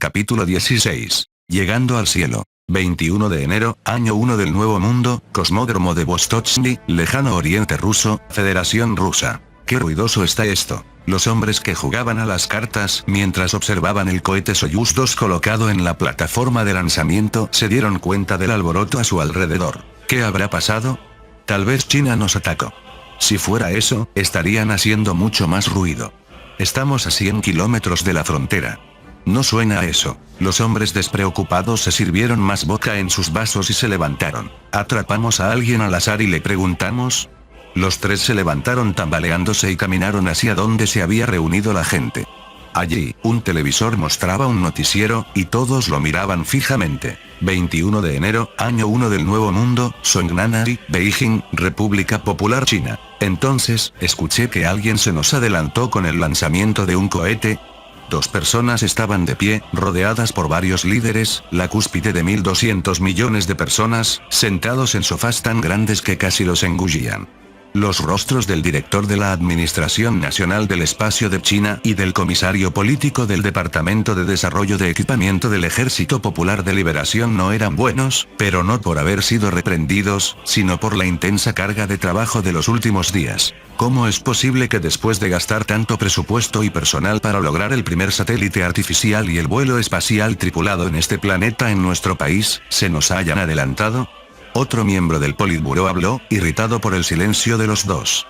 Capítulo 16. Llegando al cielo. 21 de enero, año 1 del Nuevo Mundo, Cosmódromo de Vostochny, Lejano Oriente Ruso, Federación Rusa. Qué ruidoso está esto. Los hombres que jugaban a las cartas mientras observaban el cohete Soyuz 2 colocado en la plataforma de lanzamiento se dieron cuenta del alboroto a su alrededor. ¿Qué habrá pasado? Tal vez China nos atacó. Si fuera eso, estarían haciendo mucho más ruido. Estamos a 100 kilómetros de la frontera. No suena a eso. Los hombres despreocupados se sirvieron más vodka en sus vasos y se levantaron. ¿Atrapamos a alguien al azar y le preguntamos? Los tres se levantaron tambaleándose y caminaron hacia donde se había reunido la gente. Allí, un televisor mostraba un noticiero, y todos lo miraban fijamente. 21 de enero, año 1 del Nuevo Mundo, Songnanari, Beijing, República Popular China. Entonces, escuché que alguien se nos adelantó con el lanzamiento de un cohete. 2 personas estaban de pie, rodeadas por varios líderes, la cúspide de 1.200 millones de personas, sentados en sofás tan grandes que casi los engullían. Los rostros del director de la Administración Nacional del Espacio de China y del comisario político del Departamento de Desarrollo de Equipamiento del Ejército Popular de Liberación no eran buenos, pero no por haber sido reprendidos, sino por la intensa carga de trabajo de los últimos días. ¿Cómo es posible que después de gastar tanto presupuesto y personal para lograr el primer satélite artificial y el vuelo espacial tripulado en este planeta en nuestro país, se nos hayan adelantado? Otro miembro del Politburó habló, irritado por el silencio de los dos.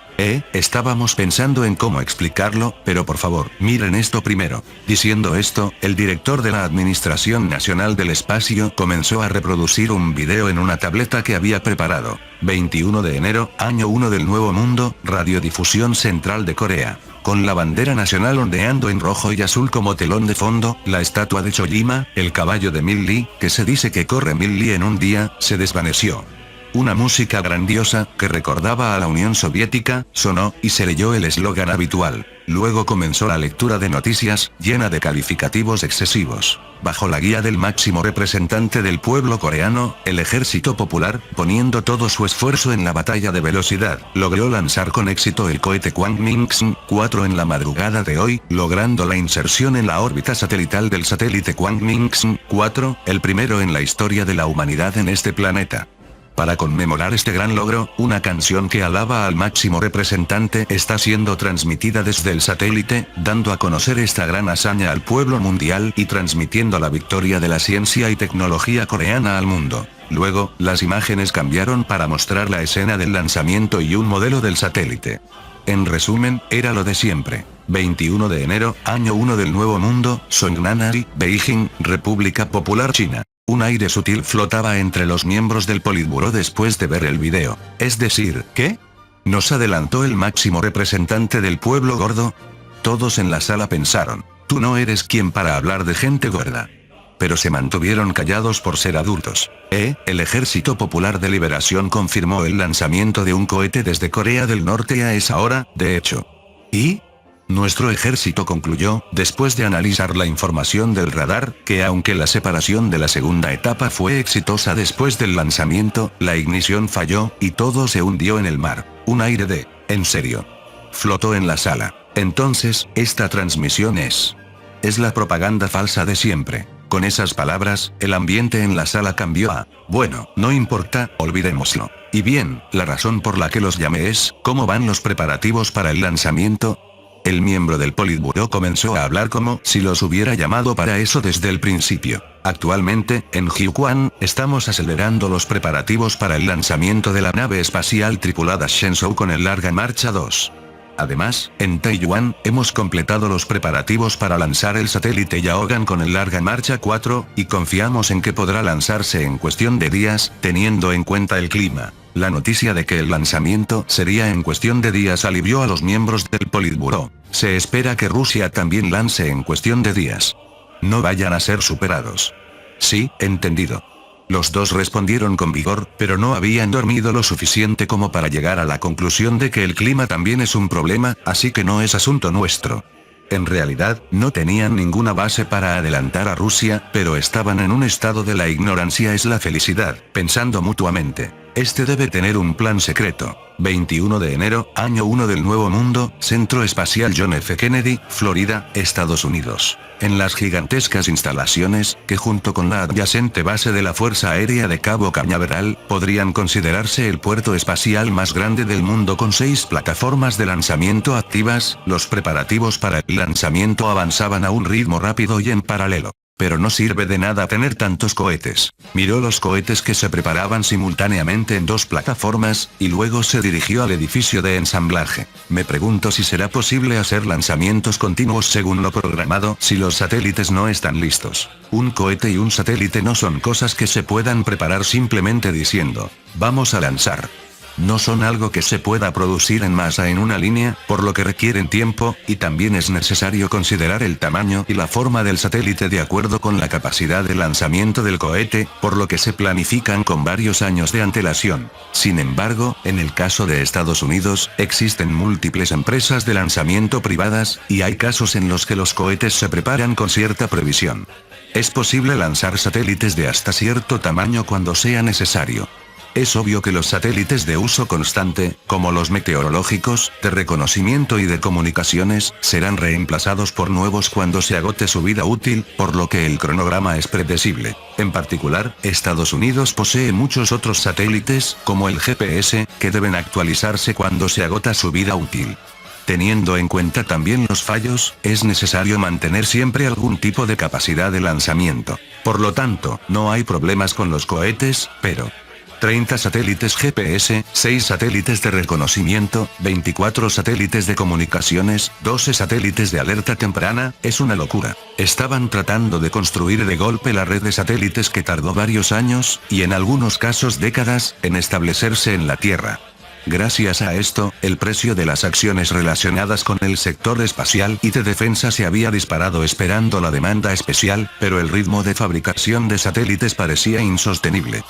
Estábamos pensando en cómo explicarlo, pero por favor, miren esto primero. Diciendo esto, el director de la Administración Nacional del Espacio comenzó a reproducir un video en una tableta que había preparado. 21 de enero, año 1 del Nuevo Mundo, Radiodifusión Central de Corea. Con la bandera nacional ondeando en rojo y azul como telón de fondo, la estatua de Chojima, el caballo de 1000 li, que se dice que corre 1000 li en un día, se desvaneció. Una música grandiosa, que recordaba a la Unión Soviética, sonó, y se leyó el eslogan habitual. Luego comenzó la lectura de noticias, llena de calificativos excesivos. Bajo la guía del máximo representante del pueblo coreano, el Ejército Popular, poniendo todo su esfuerzo en la batalla de velocidad, logró lanzar con éxito el cohete Kwangminsk-4 en la madrugada de hoy, logrando la inserción en la órbita satelital del satélite Kwangminsk-4, el primero en la historia de la humanidad en este planeta. Para conmemorar este gran logro, una canción que alaba al máximo representante está siendo transmitida desde el satélite, dando a conocer esta gran hazaña al pueblo mundial y transmitiendo la victoria de la ciencia y tecnología coreana al mundo. Luego, las imágenes cambiaron para mostrar la escena del lanzamiento y un modelo del satélite. En resumen, era lo de siempre. 21 de enero, año 1 del Nuevo Mundo, Songnanari, Beijing, República Popular China. Un aire sutil flotaba entre los miembros del Politburó después de ver el video. Es decir, ¿qué? ¿Nos adelantó el máximo representante del pueblo gordo? Todos en la sala pensaron, tú no eres quien para hablar de gente gorda. Pero se mantuvieron callados por ser adultos. El Ejército Popular de Liberación confirmó el lanzamiento de un cohete desde Corea del Norte a esa hora, de hecho. ¿Y? Nuestro ejército concluyó, después de analizar la información del radar, que aunque la separación de la segunda etapa fue exitosa después del lanzamiento, la ignición falló, y todo se hundió en el mar. Un aire de, ¿en serio?, flotó en la sala. Entonces, esta transmisión es la propaganda falsa de siempre. Con esas palabras, el ambiente en la sala cambió a, bueno, no importa, olvidémoslo. Y bien, la razón por la que los llamé es, ¿cómo van los preparativos para el lanzamiento? El miembro del Politburó comenzó a hablar como si los hubiera llamado para eso desde el principio. Actualmente, en Jiuquan, estamos acelerando los preparativos para el lanzamiento de la nave espacial tripulada Shenzhou con el Larga Marcha 2. Además, en Taiyuan, hemos completado los preparativos para lanzar el satélite Yaogan con el Larga Marcha 4, y confiamos en que podrá lanzarse en cuestión de días, teniendo en cuenta el clima. La noticia de que el lanzamiento sería en cuestión de días alivió a los miembros del Politburó. Se espera que Rusia también lance en cuestión de días. No vayan a ser superados. Sí, entendido. Los dos respondieron con vigor, pero no habían dormido lo suficiente como para llegar a la conclusión de que el clima también es un problema, así que no es asunto nuestro. En realidad, no tenían ninguna base para adelantar a Rusia, pero estaban en un estado de la ignorancia es la felicidad, pensando mutuamente. Este debe tener un plan secreto. 21 de enero, año 1 del Nuevo Mundo, Centro Espacial John F. Kennedy, Florida, Estados Unidos. En las gigantescas instalaciones, que junto con la adyacente base de la Fuerza Aérea de Cabo Cañaveral, podrían considerarse el puerto espacial más grande del mundo con 6 plataformas de lanzamiento activas, los preparativos para el lanzamiento avanzaban a un ritmo rápido y en paralelo. Pero no sirve de nada tener tantos cohetes. Miró los cohetes que se preparaban simultáneamente en 2 plataformas, y luego se dirigió al edificio de ensamblaje. Me pregunto si será posible hacer lanzamientos continuos según lo programado si los satélites no están listos. Un cohete y un satélite no son cosas que se puedan preparar simplemente diciendo, vamos a lanzar. No son algo que se pueda producir en masa en una línea, por lo que requieren tiempo, y también es necesario considerar el tamaño y la forma del satélite de acuerdo con la capacidad de lanzamiento del cohete, por lo que se planifican con varios años de antelación. Sin embargo, en el caso de Estados Unidos, existen múltiples empresas de lanzamiento privadas, y hay casos en los que los cohetes se preparan con cierta previsión. Es posible lanzar satélites de hasta cierto tamaño cuando sea necesario. Es obvio que los satélites de uso constante, como los meteorológicos, de reconocimiento y de comunicaciones, serán reemplazados por nuevos cuando se agote su vida útil, por lo que el cronograma es predecible. En particular, Estados Unidos posee muchos otros satélites, como el GPS, que deben actualizarse cuando se agota su vida útil. Teniendo en cuenta también los fallos, es necesario mantener siempre algún tipo de capacidad de lanzamiento. Por lo tanto, no hay problemas con los cohetes, pero 30 satélites GPS, 6 satélites de reconocimiento, 24 satélites de comunicaciones, 12 satélites de alerta temprana, es una locura. Estaban tratando de construir de golpe la red de satélites que tardó varios años, y en algunos casos décadas, en establecerse en la Tierra. Gracias a esto, el precio de las acciones relacionadas con el sector espacial y de defensa se había disparado esperando la demanda especial, pero el ritmo de fabricación de satélites parecía insostenible.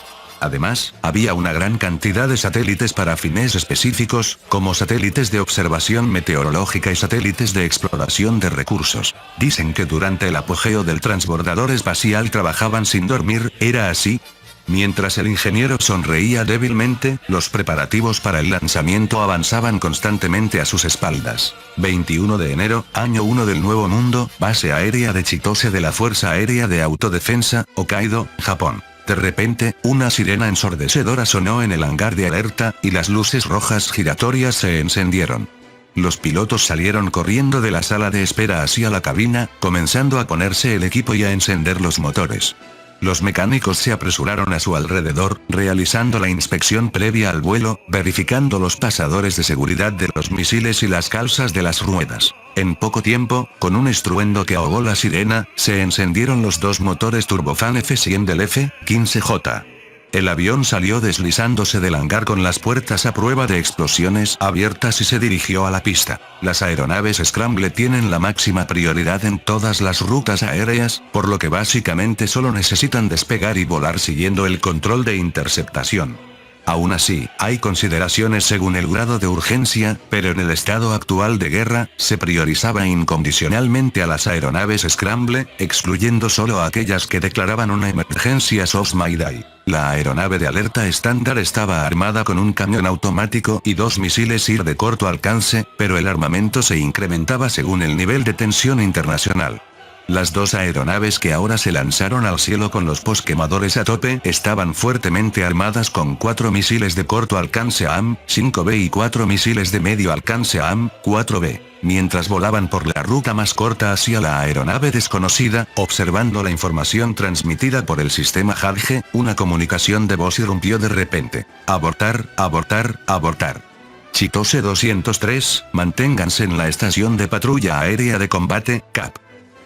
Además, había una gran cantidad de satélites para fines específicos, como satélites de observación meteorológica y satélites de exploración de recursos. Dicen que durante el apogeo del transbordador espacial trabajaban sin dormir, ¿era así? Mientras el ingeniero sonreía débilmente, los preparativos para el lanzamiento avanzaban constantemente a sus espaldas. 21 de enero, año 1 del Nuevo Mundo, base aérea de Chitose de la Fuerza Aérea de Autodefensa, Hokkaido, Japón. De repente, una sirena ensordecedora sonó en el hangar de alerta, y las luces rojas giratorias se encendieron. Los pilotos salieron corriendo de la sala de espera hacia la cabina, comenzando a ponerse el equipo y a encender los motores. Los mecánicos se apresuraron a su alrededor, realizando la inspección previa al vuelo, verificando los pasadores de seguridad de los misiles y las calzas de las ruedas. En poco tiempo, con un estruendo que ahogó la sirena, se encendieron los 2 motores turbofan F-100 del F-15J. El avión salió deslizándose del hangar con las puertas a prueba de explosiones abiertas y se dirigió a la pista. Las aeronaves Scramble tienen la máxima prioridad en todas las rutas aéreas, por lo que básicamente solo necesitan despegar y volar siguiendo el control de interceptación. Aún así, hay consideraciones según el grado de urgencia, pero en el estado actual de guerra, se priorizaba incondicionalmente a las aeronaves Scramble, excluyendo solo a aquellas que declaraban una emergencia SOS Mayday. La aeronave de alerta estándar estaba armada con un cañón automático y 2 misiles IR de corto alcance, pero el armamento se incrementaba según el nivel de tensión internacional. Las 2 aeronaves que ahora se lanzaron al cielo con los posquemadores a tope estaban fuertemente armadas con 4 misiles de corto alcance AM-5B y 4 misiles de medio alcance AM-4B. Mientras volaban por la ruta más corta hacia la aeronave desconocida, observando la información transmitida por el sistema HADGE, una comunicación de voz irrumpió de repente. Abortar, abortar, abortar. Chitose 203, manténganse en la estación de patrulla aérea de combate, CAP.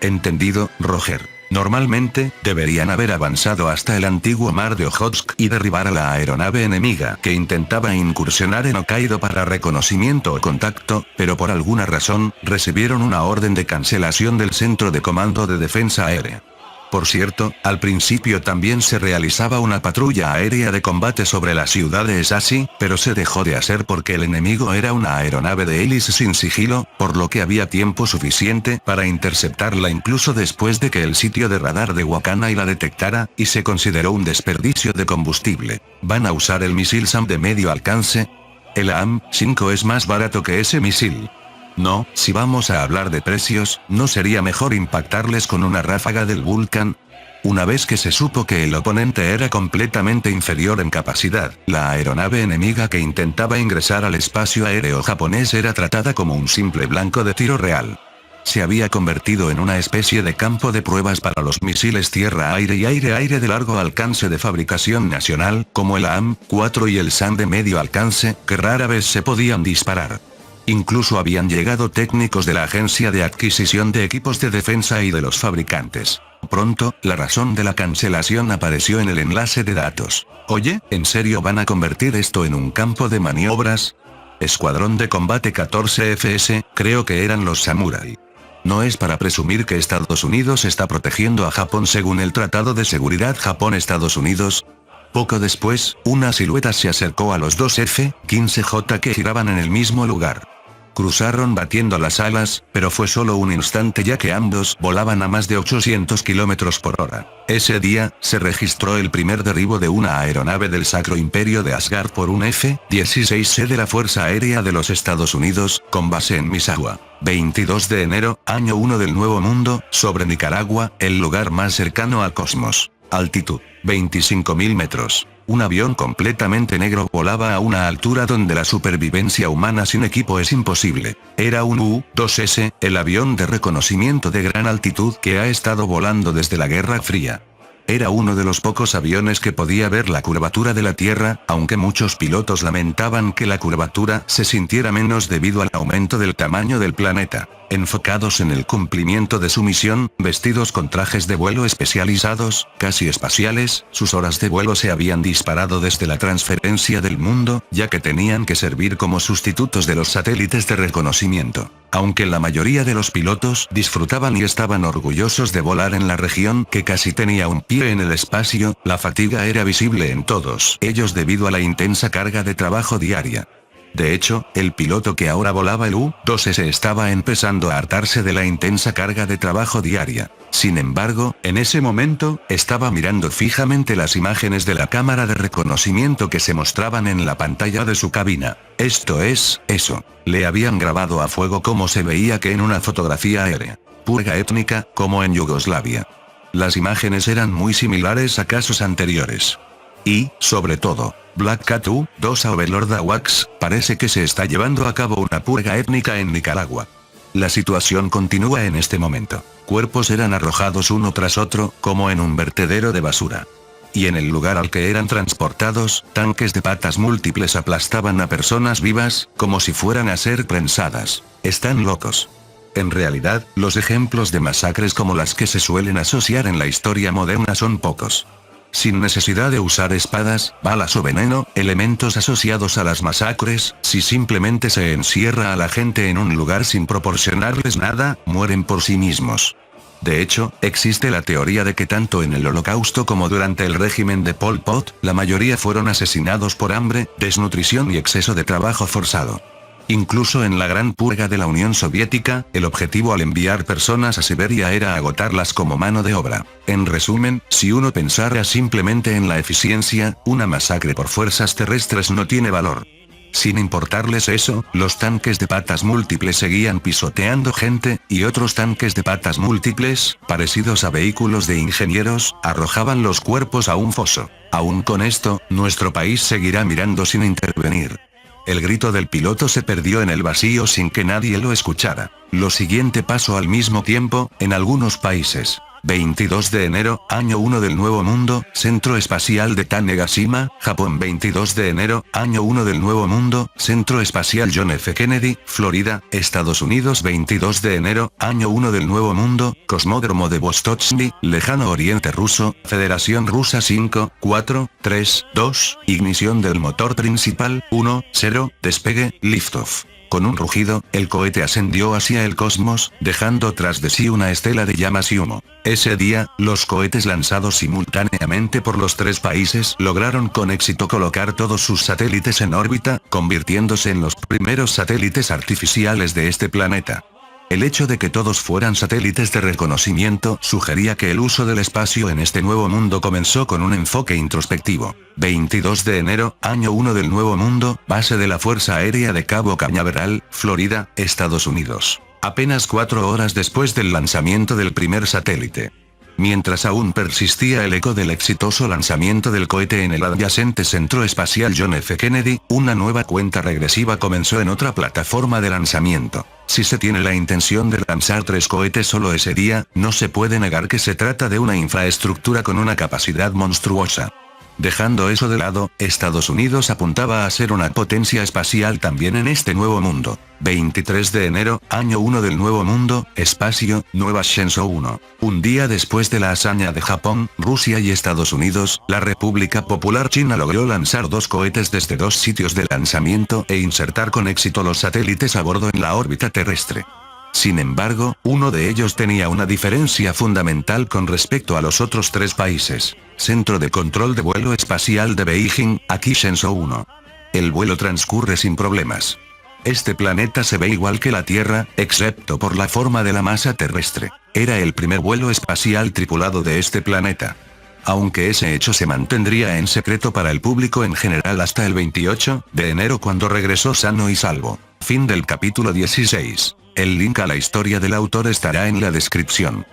Entendido, Roger. Normalmente, deberían haber avanzado hasta el antiguo mar de Ojotsk y derribar a la aeronave enemiga que intentaba incursionar en Hokkaido para reconocimiento o contacto, pero por alguna razón, recibieron una orden de cancelación del Centro de Comando de Defensa Aérea. Por cierto, al principio también se realizaba una patrulla aérea de combate sobre la ciudad de Esasi, pero se dejó de hacer porque el enemigo era una aeronave de hélice sin sigilo, por lo que había tiempo suficiente para interceptarla incluso después de que el sitio de radar de Wakanai la detectara, y se consideró un desperdicio de combustible. ¿Van a usar el misil SAM de medio alcance? El AM-5 es más barato que ese misil. No, si vamos a hablar de precios, ¿no sería mejor impactarles con una ráfaga del Vulcan? Una vez que se supo que el oponente era completamente inferior en capacidad, la aeronave enemiga que intentaba ingresar al espacio aéreo japonés era tratada como un simple blanco de tiro real. Se había convertido en una especie de campo de pruebas para los misiles tierra-aire y aire-aire de largo alcance de fabricación nacional, como el AM-4 y el SAM de medio alcance, que rara vez se podían disparar. Incluso habían llegado técnicos de la Agencia de Adquisición de Equipos de Defensa y de los fabricantes. Pronto, la razón de la cancelación apareció en el enlace de datos. Oye, ¿en serio van a convertir esto en un campo de maniobras? Escuadrón de Combate 14 FS, creo que eran los Samurai. No es para presumir que Estados Unidos está protegiendo a Japón según el Tratado de Seguridad Japón-Estados Unidos. Poco después, una silueta se acercó a los dos F-15J que giraban en el mismo lugar. Cruzaron batiendo las alas, pero fue solo un instante ya que ambos volaban a más de 800 km por hora. Ese día, se registró el primer derribo de una aeronave del Sacro Imperio de Asgard por un F-16C de la Fuerza Aérea de los Estados Unidos, con base en Misawa. 22 de enero, año 1 del Nuevo Mundo, sobre Nicaragua, el lugar más cercano al cosmos. Altitud, 25.000 metros. Un avión completamente negro volaba a una altura donde la supervivencia humana sin equipo es imposible. Era un U-2S, el avión de reconocimiento de gran altitud que ha estado volando desde la Guerra Fría. Era uno de los pocos aviones que podía ver la curvatura de la Tierra, aunque muchos pilotos lamentaban que la curvatura se sintiera menos debido al aumento del tamaño del planeta. Enfocados en el cumplimiento de su misión, vestidos con trajes de vuelo especializados, casi espaciales, sus horas de vuelo se habían disparado desde la transferencia del mundo, ya que tenían que servir como sustitutos de los satélites de reconocimiento. Aunque la mayoría de los pilotos disfrutaban y estaban orgullosos de volar en la región que casi tenía un pie en el espacio, la fatiga era visible en todos ellos debido a la intensa carga de trabajo diaria. De hecho, el piloto que ahora volaba el U-2S estaba empezando a hartarse de la intensa carga de trabajo diaria. Sin embargo, en ese momento, estaba mirando fijamente las imágenes de la cámara de reconocimiento que se mostraban en la pantalla de su cabina. Esto es, eso. Le habían grabado a fuego como se veía que en una fotografía aérea. Purga étnica, como en Yugoslavia. Las imágenes eran muy similares a casos anteriores. Y, sobre todo, Black Cat U-2 Overlord AWACS, parece que se está llevando a cabo una purga étnica en Nicaragua. La situación continúa en este momento. Cuerpos eran arrojados uno tras otro, como en un vertedero de basura. Y en el lugar al que eran transportados, tanques de patas múltiples aplastaban a personas vivas, como si fueran a ser prensadas. Están locos. En realidad, los ejemplos de masacres como las que se suelen asociar en la historia moderna son pocos. Sin necesidad de usar espadas, balas o veneno, elementos asociados a las masacres, si simplemente se encierra a la gente en un lugar sin proporcionarles nada, mueren por sí mismos. De hecho, existe la teoría de que tanto en el Holocausto como durante el régimen de Pol Pot, la mayoría fueron asesinados por hambre, desnutrición y exceso de trabajo forzado. Incluso en la Gran Purga de la Unión Soviética, el objetivo al enviar personas a Siberia era agotarlas como mano de obra. En resumen, si uno pensara simplemente en la eficiencia, una masacre por fuerzas terrestres no tiene valor. Sin importarles eso, los tanques de patas múltiples seguían pisoteando gente, y otros tanques de patas múltiples, parecidos a vehículos de ingenieros, arrojaban los cuerpos a un foso. Aún con esto, nuestro país seguirá mirando sin intervenir. El grito del piloto se perdió en el vacío sin que nadie lo escuchara. Lo siguiente pasó al mismo tiempo, en algunos países. 22 de enero, año 1 del Nuevo Mundo, Centro Espacial de Tanegashima, Japón. 22 de enero, año 1 del Nuevo Mundo, Centro Espacial John F. Kennedy, Florida, Estados Unidos. 22 de enero, año 1 del Nuevo Mundo, Cosmódromo de Vostochny, Lejano Oriente Ruso, Federación Rusa. 5, 4, 3, 2, ignición del motor principal, 1, 0, despegue, liftoff. Con un rugido, el cohete ascendió hacia el cosmos, dejando tras de sí una estela de llamas y humo. Ese día, los cohetes lanzados simultáneamente por los tres países lograron con éxito colocar todos sus satélites en órbita, convirtiéndose en los primeros satélites artificiales de este planeta. El hecho de que todos fueran satélites de reconocimiento sugería que el uso del espacio en este nuevo mundo comenzó con un enfoque introspectivo. 22 de enero, año 1 del Nuevo Mundo, base de la Fuerza Aérea de Cabo Cañaveral, Florida, Estados Unidos. Apenas 4 horas después del lanzamiento del primer satélite. Mientras aún persistía el eco del exitoso lanzamiento del cohete en el adyacente Centro Espacial John F. Kennedy, una nueva cuenta regresiva comenzó en otra plataforma de lanzamiento. Si se tiene la intención de lanzar 3 cohetes solo ese día, no se puede negar que se trata de una infraestructura con una capacidad monstruosa. Dejando eso de lado, Estados Unidos apuntaba a ser una potencia espacial también en este nuevo mundo. 23 de enero, año 1 del Nuevo Mundo, espacio, Nueva Shenzhou 1. Un día después de la hazaña de Japón, Rusia y Estados Unidos, la República Popular China logró lanzar 2 cohetes desde 2 sitios de lanzamiento e insertar con éxito los satélites a bordo en la órbita terrestre. Sin embargo, uno de ellos tenía una diferencia fundamental con respecto a los otros 3 países. Centro de Control de Vuelo Espacial de Beijing, aquí Shenzhou 1. El vuelo transcurre sin problemas. Este planeta se ve igual que la Tierra, excepto por la forma de la masa terrestre. Era el primer vuelo espacial tripulado de este planeta. Aunque ese hecho se mantendría en secreto para el público en general hasta el 28 de enero cuando regresó sano y salvo. Fin del capítulo 16. El link a la historia del autor estará en la descripción.